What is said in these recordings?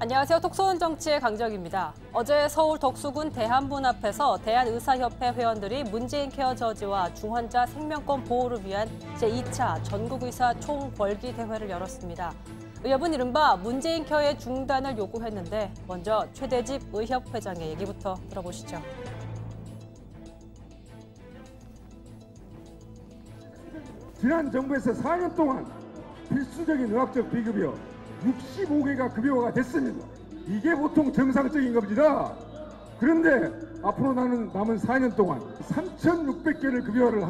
안녕하세요. 톡쏘는 정치의 강정입니다. 어제 서울 덕수군 대한문 앞에서 대한의사협회 회원들이 문재인 케어 저지와 중환자 생명권 보호를 위한 제2차 전국의사 총궐기 대회를 열었습니다. 의협은 이른바 문재인 케어의 중단을 요구했는데 먼저 최대집 의협회장의 얘기부터 들어보시죠. 지난 정부에서 4년 동안 필수적인 의학적 비급여 65개가 급여가 됐습니다. 이게 보통 정상적인 겁니다. 그런데 앞으로 남은 4년 동안 3,600개를 급여를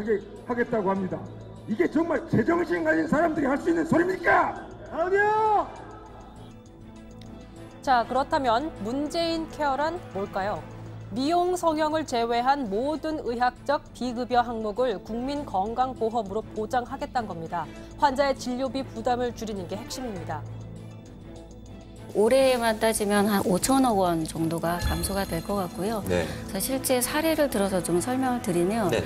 하겠다고 합니다. 이게 정말 제정신 가진 사람들이 할 수 있는 소리입니까? 아니요! 자, 그렇다면 문재인 케어란 뭘까요? 미용, 성형을 제외한 모든 의학적 비급여 항목을 국민건강보험으로 보장하겠다는 겁니다. 환자의 진료비 부담을 줄이는 게 핵심입니다. 올해만 따지면 한 5천억 원 정도가 감소가 될 것 같고요. 네. 그래서 실제 사례를 들어서 좀 설명을 드리면 네.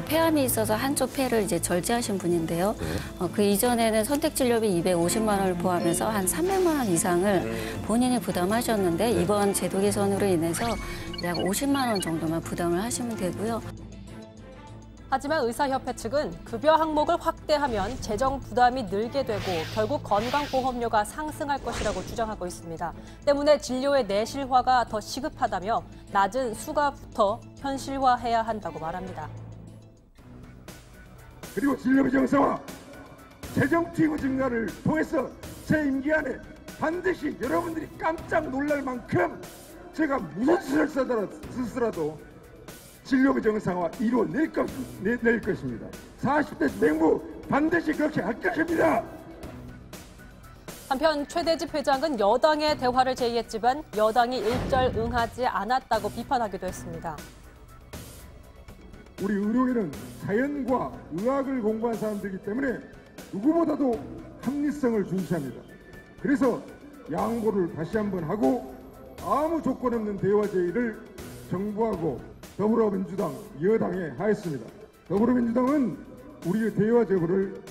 폐암이 있어서 한쪽 폐를 이제 절제하신 분인데요. 네. 그 이전에는 선택진료비 250만 원을 포함해서 한 300만 원 이상을 본인이 부담하셨는데 네. 이번 제도 개선으로 인해서 약 50만 원 정도만 부담을 하시면 되고요. 하지만 의사협회 측은 급여 항목을 확대하면 재정 부담이 늘게 되고 결국 건강보험료가 상승할 것이라고 주장하고 있습니다. 때문에 진료의 내실화가 더 시급하다며 낮은 수가부터 현실화해야 한다고 말합니다. 그리고 진료비 정상화, 재정 투입 증가를 통해서 제 임기 안에 반드시 여러분들이 깜짝 놀랄 만큼 제가 무슨 수를 쓰더라도 진료비 정상화 이루어낼 것입니다. 40대 맹부 반드시 그렇게 할 것입니다. 한편 최대집 회장은 여당의 대화를 제의했지만 여당이 일절 응하지 않았다고 비판하기도 했습니다. 우리 의료계는 자연과 의학을 공부한 사람들이기 때문에 누구보다도 합리성을 중시합니다. 그래서 양보를 다시 한번 하고 아무 조건 없는 대화 제의를 정부하고 더불어민주당, 여당에 하였습니다. 더불어민주당은 우리의 대화 제보를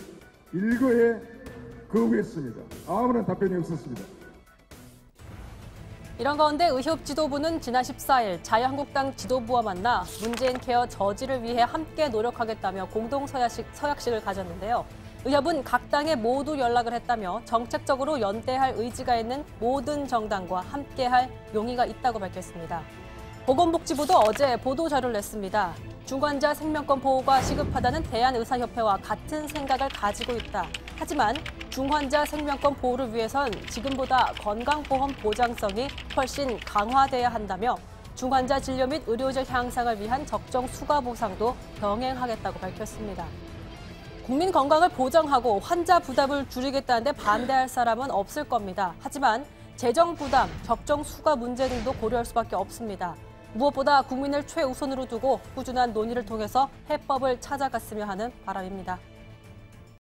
일거에 거부했습니다. 아무런 답변이 없었습니다. 이런 가운데 의협 지도부는 지난 14일 자유한국당 지도부와 만나 문재인 케어 저지를 위해 함께 노력하겠다며 공동 서약식을 가졌는데요. 의협은 각 당에 모두 연락을 했다며 정책적으로 연대할 의지가 있는 모든 정당과 함께할 용의가 있다고 밝혔습니다. 보건복지부도 어제 보도자료를 냈습니다. 중환자 생명권 보호가 시급하다는 대한의사협회와 같은 생각을 가지고 있다. 하지만 중환자 생명권 보호를 위해선 지금보다 건강보험 보장성이 훨씬 강화돼야 한다며 중환자 진료 및 의료적 향상을 위한 적정 수가 보상도 병행하겠다고 밝혔습니다. 국민 건강을 보장하고 환자 부담을 줄이겠다는데 반대할 사람은 없을 겁니다. 하지만 재정 부담, 적정 수가 문제 등도 고려할 수밖에 없습니다. 무엇보다 국민을 최우선으로 두고 꾸준한 논의를 통해서 해법을 찾아갔으면 하는 바람입니다.